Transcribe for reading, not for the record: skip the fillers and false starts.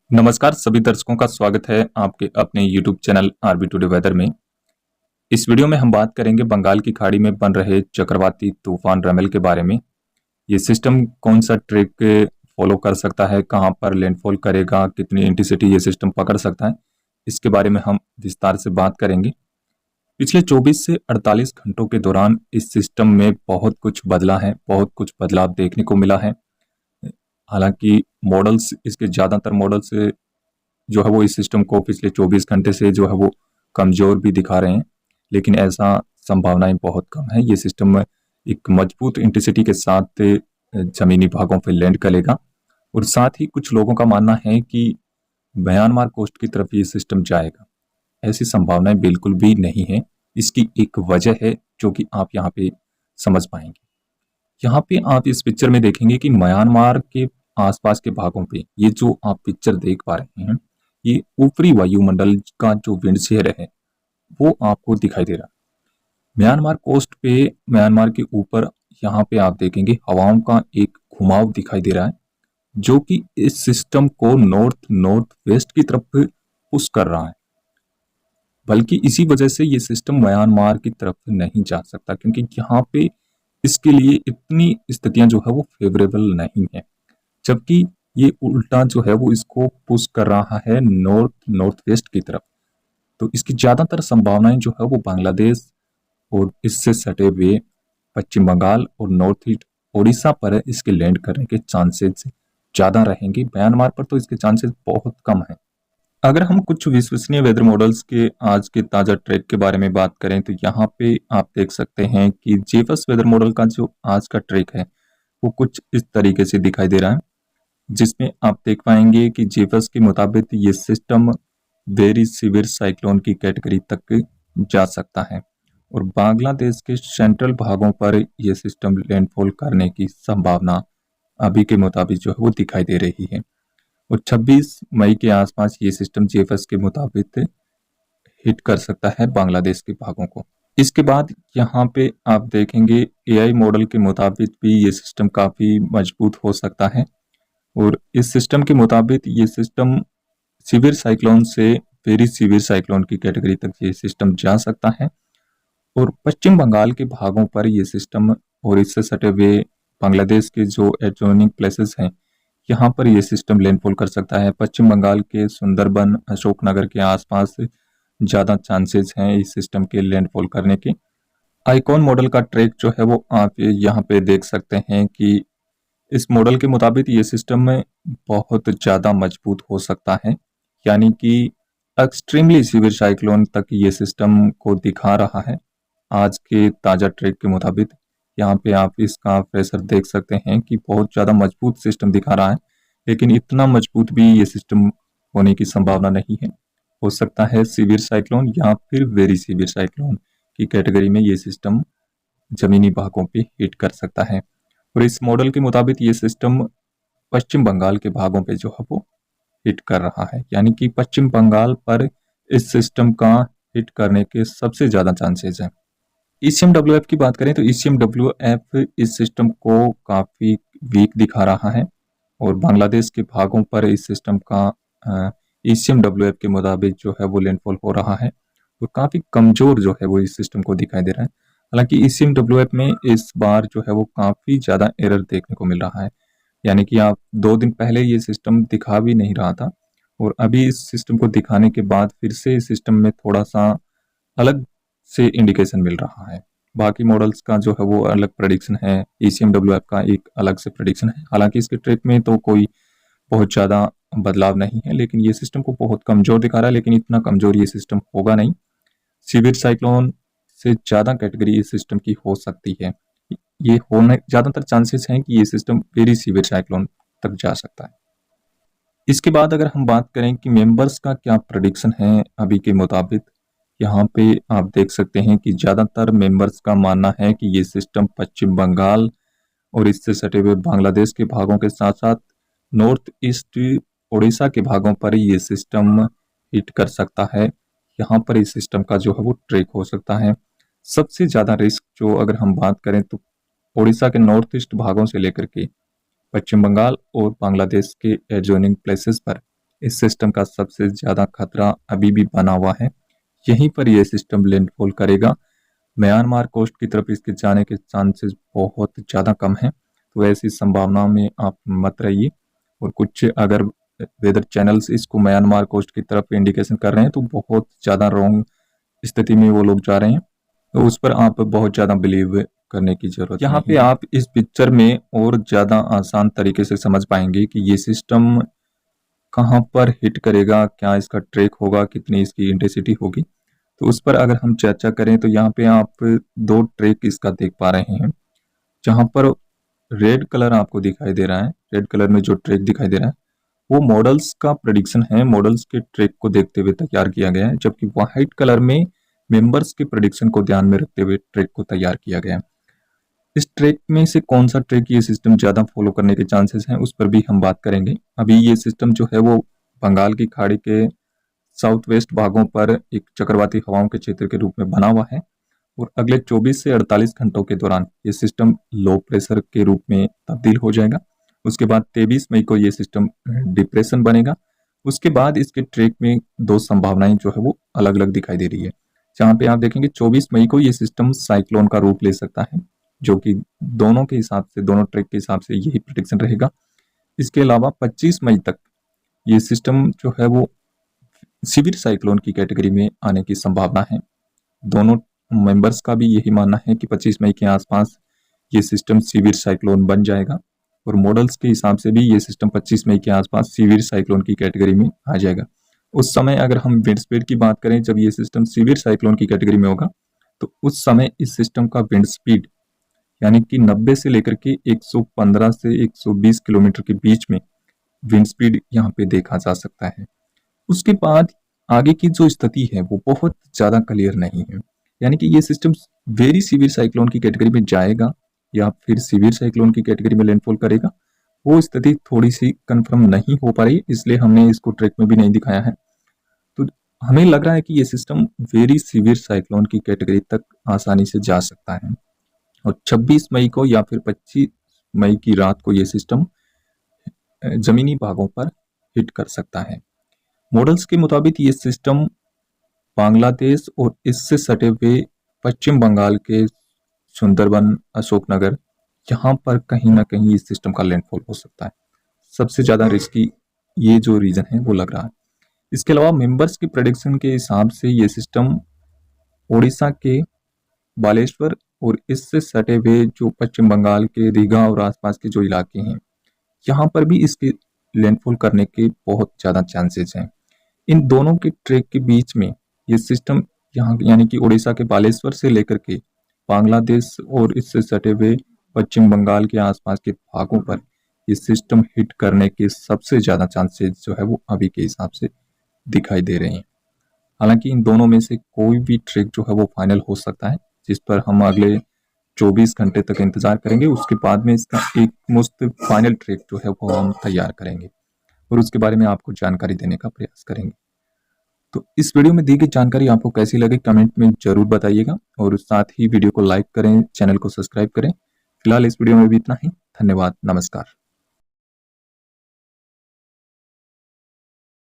नमस्कार सभी दर्शकों का स्वागत है आपके अपने YouTube channel RB today weather में। इस वीडियो में हम बात करेंगे बंगाल की खाड़ी में बन रहे चक्रवाती तूफान रमेल के बारे में। ये सिस्टम कौन सा ट्रैक फॉलो कर सकता है, कहां पर लैंडफॉल करेगा, कितनी इंटेंसिटी ये सिस्टम पकड़ सकता है, इसके बारे में हम विस्तार से बात करेंगे। पिछले 24 से 48 घंटों के दौरान इस सिस्टम में बहुत कुछ बदला है, बहुत कुछ बदलाव देखने को मिला है। हालांकि मॉडल्स, इसके ज़्यादातर मॉडल्स जो है वो इस सिस्टम को पिछले 24 घंटे से जो है वो कमज़ोर भी दिखा रहे हैं, लेकिन ऐसा संभावनाएं बहुत कम है। ये सिस्टम एक मजबूत इंटेंसिटी के साथ ज़मीनी भागों पर लैंड करेगा और साथ ही कुछ लोगों का मानना है कि म्यांमार कोस्ट की तरफ ये सिस्टम जाएगा। ऐसी संभावनाएं बिल्कुल भी नहीं है। इसकी एक वजह है जो कि आप यहाँ पे समझ पाएंगे। यहाँ पे आप इस पिक्चर में देखेंगे कि म्यांमार के आसपास के भागों पे ये जो आप पिक्चर देख पा रहे हैं, ये ऊपरी वायुमंडल का जो विंड शेयर है वो आपको दिखाई दे रहा है। म्यांमार कोस्ट पे, म्यांमार के ऊपर यहाँ पे आप देखेंगे हवाओं का एक घुमाव दिखाई दे रहा है जो कि इस सिस्टम को नॉर्थ नॉर्थ वेस्ट की तरफ पुश कर रहा है। बल्कि इसी वजह से ये सिस्टम म्यांमार की तरफ नहीं जा सकता, क्योंकि यहाँ पे इसके लिए इतनी स्थितियां जो है वो फेवरेबल नहीं है। जबकि ये उल्टा जो है वो इसको पुश कर रहा है नॉर्थ नॉर्थ वेस्ट की तरफ। तो इसकी ज़्यादातर संभावनाएं जो है वो बांग्लादेश और इससे सटे हुए पश्चिम बंगाल और नॉर्थ ईस्ट उड़ीसा पर इसके लैंड करने के चांसेस ज़्यादा रहेंगे। म्यांमार पर तो इसके चांसेस बहुत कम हैं। अगर हम कुछ विश्वसनीय वेदर मॉडल्स के आज के ताज़ा ट्रैक के बारे में बात करें तो यहाँ पे आप देख सकते हैं कि जेफस वेदर मॉडल का जो आज का ट्रैक है वो कुछ इस तरीके से दिखाई दे रहा है, जिसमें आप देख पाएंगे कि जेफस के मुताबिक ये सिस्टम वेरी सीवियर साइक्लोन की कैटेगरी तक जा सकता है और बांग्लादेश के सेंट्रल भागों पर यह सिस्टम लैंडफॉल करने की संभावना अभी के मुताबिक जो है वो दिखाई दे रही है और 26 मई के आसपास ये सिस्टम जेफस के मुताबिक हिट कर सकता है बांग्लादेश के भागों को। इसके बाद यहाँ पे आप देखेंगे एआई मॉडल के मुताबिक भी ये सिस्टम काफ़ी मजबूत हो सकता है और इस सिस्टम के मुताबिक ये सिस्टम सीवियर साइक्लोन से वेरी सीवियर साइक्लोन की कैटेगरी तक ये सिस्टम जा सकता है और पश्चिम बंगाल के भागों पर ये सिस्टम और इससे सटे हुए बांग्लादेश के जो एडजॉइनिंग प्लेसेस हैं यहाँ पर ये सिस्टम लैंडफॉल कर सकता है। पश्चिम बंगाल के सुंदरबन, अशोकनगर के आसपास ज़्यादा चांसेस हैं इस सिस्टम के लैंडफॉल करने के। आइकॉन मॉडल का ट्रैक जो है वो आप यहाँ पे देख सकते हैं कि इस मॉडल के मुताबिक ये सिस्टम में बहुत ज़्यादा मजबूत हो सकता है, यानी कि एक्सट्रीमली सीवियर साइक्लोन तक ये सिस्टम को दिखा रहा है। आज के ताज़ा ट्रैक के मुताबिक यहाँ पे आप इसका प्रेशर देख सकते हैं कि बहुत ज़्यादा मजबूत सिस्टम दिखा रहा है, लेकिन इतना मजबूत भी ये सिस्टम होने की संभावना नहीं है। हो सकता है सीवियर साइक्लोन या फिर वेरी सीवियर साइक्लोन की कैटेगरी में ये सिस्टम जमीनी भागों पे हिट कर सकता है और इस मॉडल के मुताबिक ये सिस्टम पश्चिम बंगाल के भागों पे जो है वो हिट कर रहा है, यानी कि पश्चिम बंगाल पर इस सिस्टम का हिट करने के सबसे ज़्यादा चांसेस हैं। ECMWF की बात करें तो ECMWF इस सिस्टम को काफ़ी वीक दिखा रहा है और बांग्लादेश के भागों पर इस सिस्टम का ECMWF के मुताबिक जो है वो लैंडफॉल हो रहा है और काफ़ी कमज़ोर जो है वो इस सिस्टम को दिखाई दे रहा है। हालांकि ECMWF में इस बार जो है वो काफ़ी ज़्यादा एरर देखने को मिल रहा है, यानी कि आप 2 दिन पहले ये सिस्टम दिखा भी नहीं रहा था और अभी इस सिस्टम को दिखाने के बाद फिर से इस सिस्टम में थोड़ा सा अलग से इंडिकेशन मिल रहा है। बाकी मॉडल्स का जो है वो अलग प्रेडिक्शन है, ECMWF का एक अलग से प्रेडिक्शन है। हालांकि इसके ट्रैक में तो कोई बहुत ज़्यादा बदलाव नहीं है, लेकिन ये सिस्टम को बहुत कमज़ोर दिखा रहा है, लेकिन इतना कमज़ोर ये सिस्टम होगा नहीं। सीवियर साइक्लोन से ज़्यादा कैटेगरी इस सिस्टम की हो सकती है। ये होने ज़्यादातर चांसेस हैं कि ये सिस्टम वेरी सीवियर साइक्लोन तक जा सकता है। इसके बाद अगर हम बात करें कि मेंबर्स का क्या प्रेडिक्शन है अभी के मुताबिक, यहाँ पे आप देख सकते हैं कि ज़्यादातर मेंबर्स का मानना है कि ये सिस्टम पश्चिम बंगाल और इससे सटे हुए बांग्लादेश के भागों के साथ साथ नॉर्थ ईस्ट उड़ीसा के भागों पर ये सिस्टम हिट कर सकता है। यहाँ पर इस सिस्टम का जो है वो ट्रैक हो सकता है। सबसे ज़्यादा रिस्क जो अगर हम बात करें तो उड़ीसा के नॉर्थ ईस्ट भागों से लेकर के पश्चिम बंगाल और बांग्लादेश के एडजॉइनिंग प्लेसेस पर इस सिस्टम का सबसे ज़्यादा खतरा अभी भी बना हुआ है। यहीं पर यह सिस्टम लैंडफॉल करेगा। म्यांमार कोस्ट की तरफ इसके जाने के चांसेस बहुत ज़्यादा कम हैं, तो ऐसी संभावना में आप मत रहिए। और कुछ अगर वेदर चैनल्स इसको म्यांमार कोस्ट की तरफ इंडिकेशन कर रहे हैं तो बहुत ज़्यादा रॉन्ग स्थिति में वो लोग जा रहे हैं, तो उस पर आप बहुत ज़्यादा बिलीव करने की जरूरत यहाँ पे आप इस पिक्चर में और ज़्यादा आसान तरीके से समझ पाएंगे कि ये सिस्टम कहाँ पर हिट करेगा, क्या इसका ट्रैक होगा, कितनी इसकी इंटेंसिटी होगी। तो उस पर अगर हम चर्चा करें तो यहाँ पे आप दो ट्रैक इसका देख पा रहे हैं। जहाँ पर रेड कलर आपको दिखाई दे रहा है, रेड कलर में जो ट्रैक दिखाई दे रहा है वो मॉडल्स का प्रेडिक्शन है, मॉडल्स के ट्रैक को देखते हुए तैयार किया गया है। जबकि व्हाइट कलर में मेंबर्स के प्रेडिक्शन को ध्यान में रखते हुए ट्रैक को तैयार किया गया है। इस ट्रैक में से कौन सा ट्रैक ये सिस्टम ज़्यादा फॉलो करने के चांसेस हैं उस पर भी हम बात करेंगे। अभी ये सिस्टम जो है वो बंगाल की खाड़ी के साउथ वेस्ट भागों पर एक चक्रवाती हवाओं के क्षेत्र के रूप में बना हुआ है और अगले 24 से 48 घंटों के दौरान ये सिस्टम लो प्रेशर के रूप में तब्दील हो जाएगा। उसके बाद 23 मई को ये सिस्टम डिप्रेशन बनेगा। उसके बाद इसके ट्रैक में दो संभावनाएं जो है वो अलग अलग दिखाई दे रही है। जहाँ पे आप देखेंगे 24 मई को ये सिस्टम साइक्लोन का रूप ले सकता है, जो कि दोनों के हिसाब से, दोनों ट्रैक के हिसाब से यही प्रेडिक्शन रहेगा। इसके अलावा 25 मई तक ये सिस्टम जो है वो सीवियर साइक्लोन की कैटेगरी में आने की संभावना है। दोनों मेंबर्स का भी यही मानना है कि 25 मई के आसपास ये सिस्टम सीवियर साइक्लोन बन जाएगा और मॉडल्स के हिसाब से भी ये सिस्टम 25 मई के आसपास सीवियर साइक्लोन की कैटेगरी में आ जाएगा। उस समय अगर हम विंड स्पीड की बात करें, जब ये सिस्टम सीवियर साइक्लोन की कैटेगरी में होगा तो उस समय इस सिस्टम का विंड स्पीड यानी कि 90 से लेकर के 115 से 120 किलोमीटर के बीच में विंड स्पीड यहाँ पे देखा जा सकता है। उसके बाद आगे की जो स्थिति है वो बहुत ज़्यादा क्लियर नहीं है, यानी कि ये सिस्टम वेरी सीवियर साइक्लोन की कैटेगरी में जाएगा या फिर सीवियर साइक्लोन की कैटेगरी में लैंडफॉल करेगा, वो स्थिति थोड़ी सी कंफर्म नहीं हो पा रही, इसलिए हमने इसको ट्रैक में भी नहीं दिखाया है। तो हमें लग रहा है कि ये सिस्टम वेरी सीवियर साइक्लोन की कैटेगरी तक आसानी से जा सकता है और 26 मई को या फिर 25 मई की रात को ये सिस्टम जमीनी भागों पर हिट कर सकता है। मॉडल्स के मुताबिक ये सिस्टम बांग्लादेश और इससे सटे हुए पश्चिम बंगाल के सुंदरबन, अशोकनगर, यहाँ पर कहीं ना कहीं इस सिस्टम का लैंडफॉल हो सकता है। सबसे ज़्यादा रिस्की ये जो रीजन है वो लग रहा है। इसके अलावा मेंबर्स की प्रेडिक्शन के हिसाब से ये सिस्टम ओडिशा के बालेश्वर और इससे सटे हुए जो पश्चिम बंगाल के रीगा और आसपास के जो इलाके हैं, यहाँ पर भी इसके लैंडफॉल करने के बहुत ज़्यादा चांसेस हैं। इन दोनों के ट्रैक के बीच में ये सिस्टम यहाँ यानी कि उड़ीसा के बालेश्वर से लेकर के बांग्लादेश और इससे सटे हुए पश्चिम बंगाल के आसपास के भागों पर ये सिस्टम हिट करने के सबसे ज़्यादा चांसेस जो है वो अभी के हिसाब से दिखाई दे रहे हैं। हालांकि इन दोनों में से कोई भी ट्रैक जो है वो फाइनल हो सकता है, जिस पर हम अगले 24 घंटे तक इंतजार करेंगे। उसके बाद में इसका एक मुस्त फाइनल ट्रैक जो है वो हम तैयार करेंगे और उसके बारे में आपको जानकारी देने का प्रयास करेंगे। तो इस वीडियो में दी गई जानकारी आपको कैसी लगी कमेंट में जरूर बताइएगा और साथ ही वीडियो को लाइक करें, चैनल को सब्सक्राइब करें। फिलहाल इस वीडियो में भी इतना ही। धन्यवाद, नमस्कार।